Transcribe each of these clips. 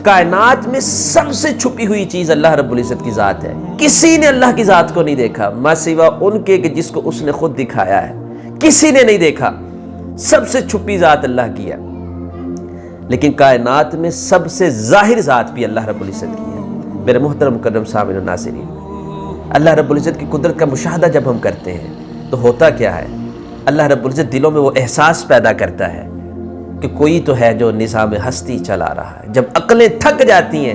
کائنات میں سب سے چھپی ہوئی چیز اللہ رب العزت کی ذات ہے۔ کسی نے اللہ کی ذات کو نہیں دیکھا ما سوا ان کے کہ جس کو اس نے خود دکھایا ہے، کسی نے نہیں دیکھا۔ سب سے چھپی ذات اللہ کی ہے، لیکن کائنات میں سب سے ظاہر ذات بھی اللہ رب العزت کی ہے۔ میرے محترم مکرم سامعین و ناظرین، اللہ رب العزت کی قدرت کا مشاہدہ جب ہم کرتے ہیں تو ہوتا کیا ہے؟ اللہ رب العزت دلوں میں وہ احساس پیدا کرتا ہے کہ کوئی تو ہے جو نظام ہستی چلا رہا ہے۔ جب عقلیں تھک جاتی ہیں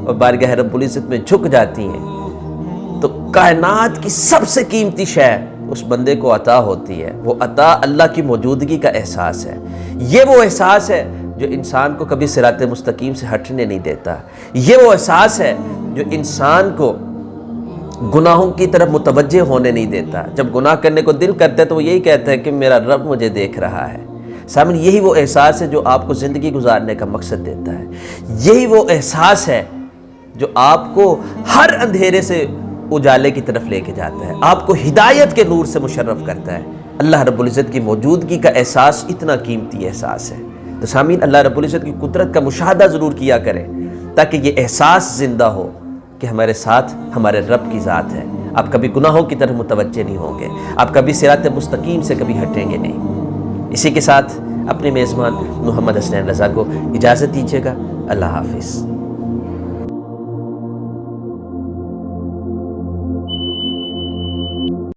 اور بارگاہ رب العزت میں جھک جاتی ہیں تو کائنات کی سب سے قیمتی شے اس بندے کو عطا ہوتی ہے۔ وہ عطا اللہ کی موجودگی کا احساس ہے۔ یہ وہ احساس ہے جو انسان کو کبھی صراط مستقیم سے ہٹنے نہیں دیتا۔ یہ وہ احساس ہے جو انسان کو گناہوں کی طرف متوجہ ہونے نہیں دیتا۔ جب گناہ کرنے کو دل کرتا ہے تو وہ یہی کہتا ہے کہ میرا رب مجھے دیکھ رہا ہے۔ سامنے یہی وہ احساس ہے جو آپ کو زندگی گزارنے کا مقصد دیتا ہے۔ یہی وہ احساس ہے جو آپ کو ہر اندھیرے سے اجالے کی طرف لے کے جاتا ہے، آپ کو ہدایت کے نور سے مشرف کرتا ہے۔ اللہ رب العزت کی موجودگی کا احساس اتنا قیمتی احساس ہے۔ تو سامعین، اللہ رب العزت کی قدرت کا مشاہدہ ضرور کیا کریں تاکہ یہ احساس زندہ ہو کہ ہمارے ساتھ ہمارے رب کی ذات ہے۔ آپ کبھی گناہوں کی طرف متوجہ نہیں ہوں گے، آپ کبھی صراط مستقیم سے کبھی ہٹیں گے نہیں۔ اسی کے ساتھ اپنے میزبان محمد حسنین رضا کو اجازت دیجیے گا۔ اللہ حافظ۔